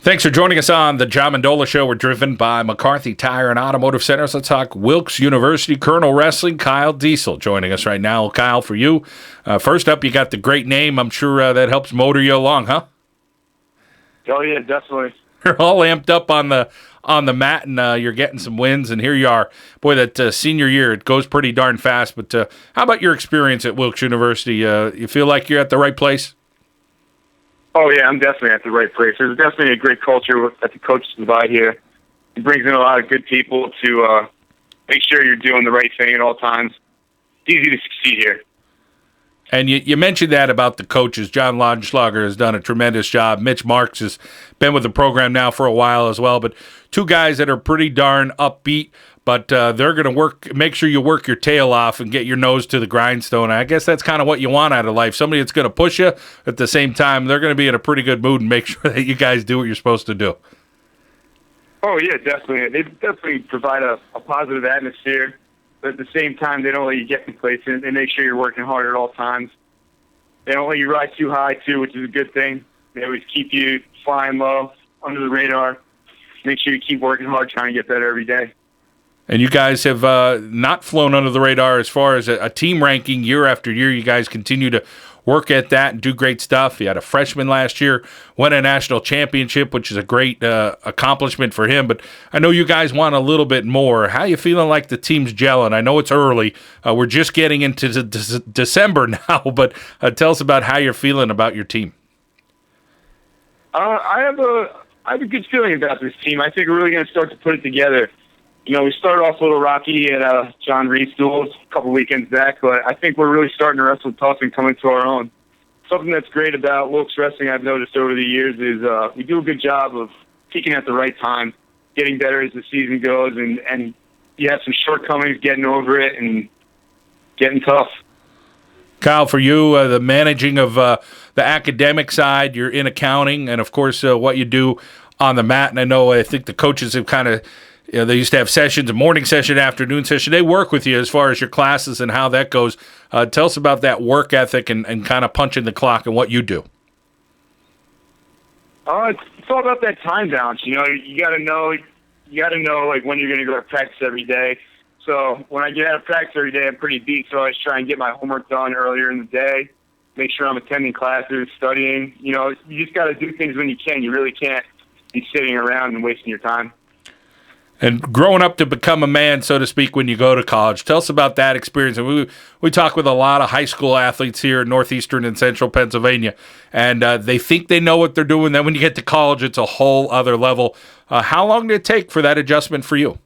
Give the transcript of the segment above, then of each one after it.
Thanks for joining us on the John Mendola Show. We're driven by McCarthy Tire and Automotive Centers. Let's talk Wilkes University Colonel Wrestling. Kyle Diesel joining us right now. Kyle, for you, first up, you got the great name. I'm sure that helps motor you along, huh? Oh yeah, definitely. You're all amped up on the mat, and you're getting some wins. And here you are, boy. That senior year, it goes pretty darn fast. But how about your experience at Wilkes University? You feel like you're at the right place? Oh yeah, I'm definitely at the right place. There's definitely a great culture that the coaches provide here. It brings in a lot of good people to make sure you're doing the right thing at all times. It's easy to succeed here. And you mentioned that about the coaches. John Lodgeschlager has done a tremendous job. Mitch Marks has been with the program now for a while as well. But two guys that are pretty darn upbeat, but they're going to make sure you work your tail off and get your nose to the grindstone. I guess that's kind of what you want out of life. Somebody that's going to push you. At the same time, they're going to be in a pretty good mood and make sure that you guys do what you're supposed to do. Oh yeah, definitely. They definitely provide a positive atmosphere. But at the same time, they don't let you get complacent. They make sure you're working hard at all times. They don't let you rise too high, too, which is a good thing. They always keep you flying low, under the radar. Make sure you keep working hard, trying to get better every day. And you guys have not flown under the radar as far as a team ranking year after year. You guys continue to work at that and do great stuff. You had a freshman last year, won a national championship, which is a great accomplishment for him. But I know you guys want a little bit more. How you feeling like the team's gelling? I know it's early. We're just getting into December now, but tell us about how you're feeling about your team. I have a good feeling about this team. I think we're really going to start to put it together. You know, we started off a little rocky at John Reed's duels a couple weekends back, but I think we're really starting to wrestle tough and come into our own. Something that's great about Wilkes Wrestling I've noticed over the years is we do a good job of peaking at the right time, getting better as the season goes, and you have some shortcomings, getting over it, and getting tough. Kyle, for you, the managing of the academic side, you're in accounting, and of course what you do on the mat. And I think the coaches have kind of, they used to have sessions, a morning session, afternoon session. They work with you as far as your classes and how that goes. Tell us about that work ethic and kind of punching the clock and what you do. It's all about that time balance. You know, you got to know like when you're going to go to practice every day. So when I get out of practice every day, I'm pretty beat. So I always try and get my homework done earlier in the day. Make sure I'm attending classes, studying. You know, you just got to do things when you can. You really can't be sitting around and wasting your time. And growing up to become a man, so to speak, when you go to college. Tell us about that experience. And we talk with a lot of high school athletes here in northeastern and central Pennsylvania, and they think they know what they're doing. Then when you get to college, it's a whole other level. How long did it take for that adjustment for you?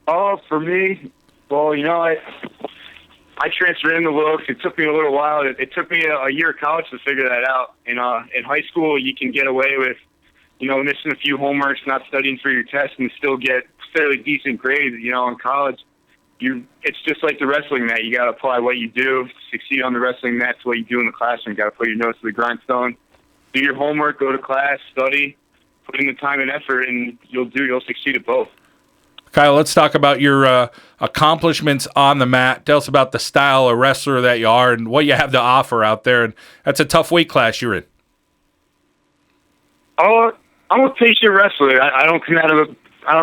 Oh, for me, well, you know, I transferred into Wilkes. It took me a little while. It took me a year of college to figure that out. In high school, you can get away with, you know, missing a few homeworks, not studying for your test, and still get fairly decent grades. You know, in college, it's just like the wrestling mat. You got to apply what you do to succeed on the wrestling mat to what you do in the classroom. You got to put your nose to the grindstone, do your homework, go to class, study, put in the time and effort, and you'll succeed at both. Kyle, let's talk about your accomplishments on the mat. Tell us about the style of wrestler that you are and what you have to offer out there. And that's a tough weight class you're in. Oh, I'm a patient wrestler. I don't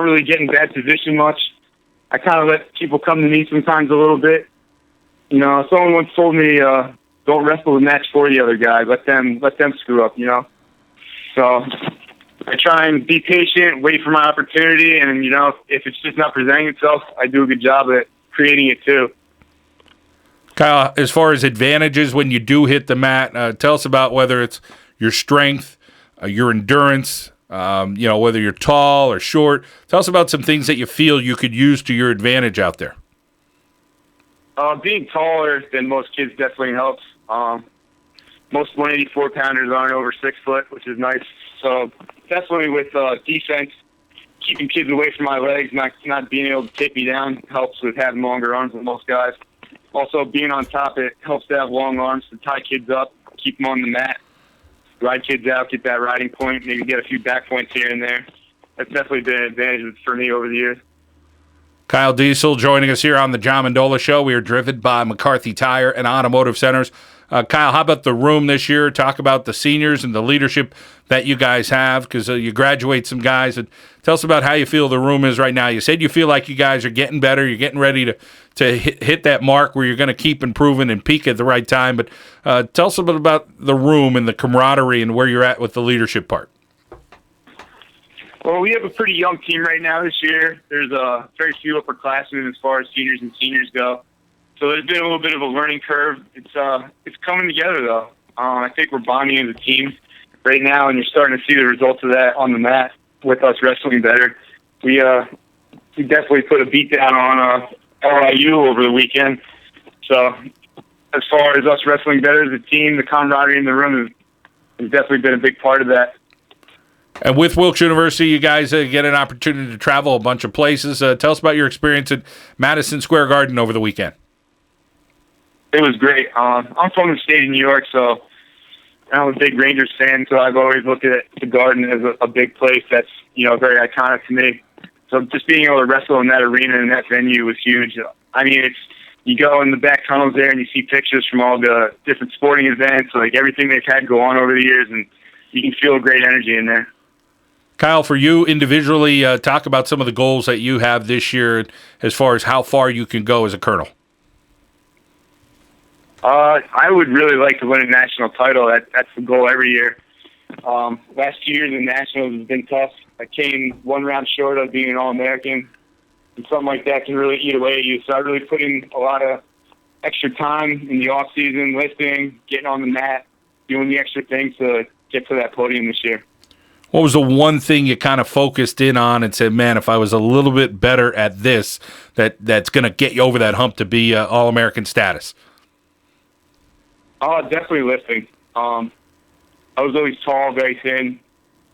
really get in bad position much. I kind of let people come to me sometimes a little bit. You know, someone once told me, "Don't wrestle the match for the other guy. Let them screw up." You know, so I try and be patient, wait for my opportunity, and, you know, if it's just not presenting itself, I do a good job at creating it too. Kyle, as far as advantages when you do hit the mat, tell us about whether it's your strength, your endurance, you know, whether you're tall or short. Tell us about some things that you feel you could use to your advantage out there. Being taller than most kids definitely helps. Most 184-pounders aren't over 6 foot, which is nice. So definitely with defense, keeping kids away from my legs, not being able to take me down helps with having longer arms than most guys. Also, being on top, it helps to have long arms to tie kids up, keep them on the mat, ride kids out, get that riding point, maybe get a few back points here and there. That's definitely been an advantage for me over the years. Kyle Diesel joining us here on the John Mendola Show. We are driven by McCarthy Tire and Automotive Centers. Kyle, how about the room this year? Talk about the seniors and the leadership that you guys have, because you graduate some guys. And tell us about how you feel the room is right now. You said you feel like you guys are getting better. You're getting ready to hit that mark where you're going to keep improving and peak at the right time. But tell us a bit about the room and the camaraderie and where you're at with the leadership part. Well, we have a pretty young team right now this year. There's very few upperclassmen as far as seniors and seniors go. So there's been a little bit of a learning curve. It's coming together, though. I think we're bonding as a team right now, and you're starting to see the results of that on the mat with us wrestling better. We definitely put a beat down on LIU over the weekend. So as far as us wrestling better as a team, the camaraderie in the room has definitely been a big part of that. And with Wilkes University, you guys get an opportunity to travel a bunch of places. Tell us about your experience at Madison Square Garden over the weekend. It was great. I'm from the state of New York, so I'm a big Rangers fan, so I've always looked at the Garden as a big place that's, very iconic to me. So just being able to wrestle in that arena and that venue was huge. I mean, you go in the back tunnels there and you see pictures from all the different sporting events, like everything they've had go on over the years, and you can feel a great energy in there. Kyle, for you individually, talk about some of the goals that you have this year as far as how far you can go as a colonel. I would really like to win a national title. That's the goal every year. Last year, the Nationals has been tough. I came one round short of being an All-American, and something like that can really eat away at you. So I really put in a lot of extra time in the off-season, lifting, getting on the mat, doing the extra things to get to that podium this year. What was the one thing you kind of focused in on and said, man, if I was a little bit better at this, that's going to get you over that hump to be All-American status? Oh, definitely lifting. I was always tall, very thin,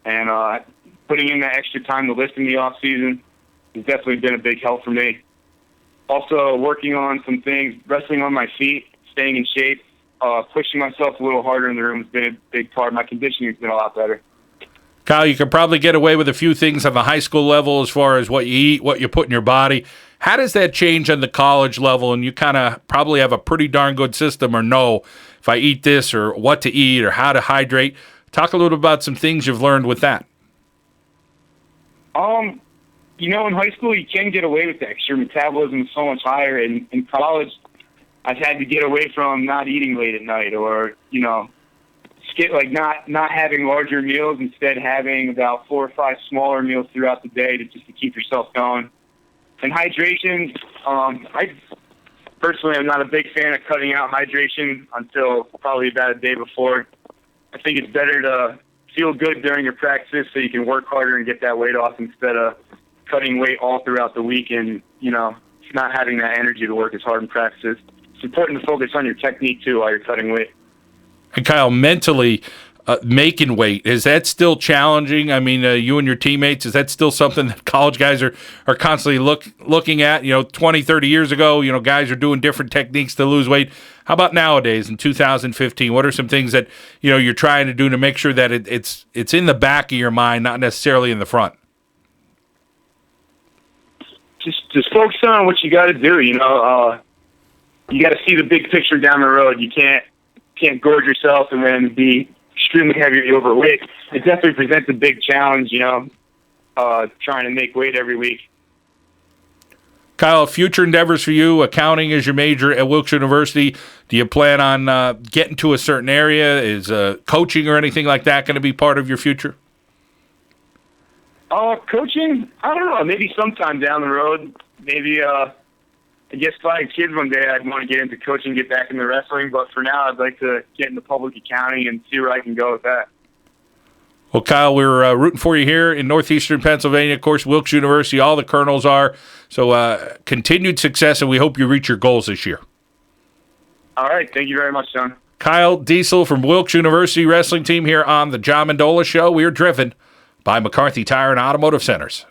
and putting in that extra time to lift in the off-season has definitely been a big help for me. Also, working on some things, wrestling on my feet, staying in shape, pushing myself a little harder in the room has been a big part. My conditioning has been a lot better. Kyle, you can probably get away with a few things on the high school level as far as what you eat, what you put in your body. How does that change on the college level? And you kind of probably have a pretty darn good system or know if I eat this or what to eat or how to hydrate. Talk a little about some things you've learned with that. In high school, you can get away with that because your metabolism is so much higher. In college, I've had to get away from not eating late at night or, not having larger meals, instead having about 4 or 5 smaller meals throughout the day to keep yourself going. And hydration, I personally am not a big fan of cutting out hydration until probably about a day before. I think it's better to feel good during your practice so you can work harder and get that weight off instead of cutting weight all throughout the week and, not having that energy to work as hard in practices. It's important to focus on your technique, too, while you're cutting weight. And Kyle, mentally, making weight, is that still challenging? I mean, you and your teammates, is that still something that college guys are constantly looking at? 20, 30 years ago, guys are doing different techniques to lose weight. How about nowadays in 2015? What are some things that, you're trying to do to make sure that it's in the back of your mind, not necessarily in the front? Just focus on what you got to do, You got to see the big picture down the road. You can't gorge yourself and then be extremely heavy or overweight. It definitely presents a big challenge, trying to make weight every week. Kyle, future endeavors for you, accounting is your major at Wilkes University. Do you plan on getting to a certain area? Is coaching or anything like that going to be part of your future? Coaching, I don't know, maybe sometime down the road. Maybe, I guess if I had kids one day, I'd want to get into coaching, get back into wrestling. But for now, I'd like to get into public accounting and see where I can go with that. Well, Kyle, we're rooting for you here in northeastern Pennsylvania. Of course, Wilkes University, all the Colonels are. So continued success, and we hope you reach your goals this year. All right. Thank you very much, John. Kyle Diesel from Wilkes University Wrestling Team here on the John Mendola Show. We are driven by McCarthy Tire and Automotive Centers.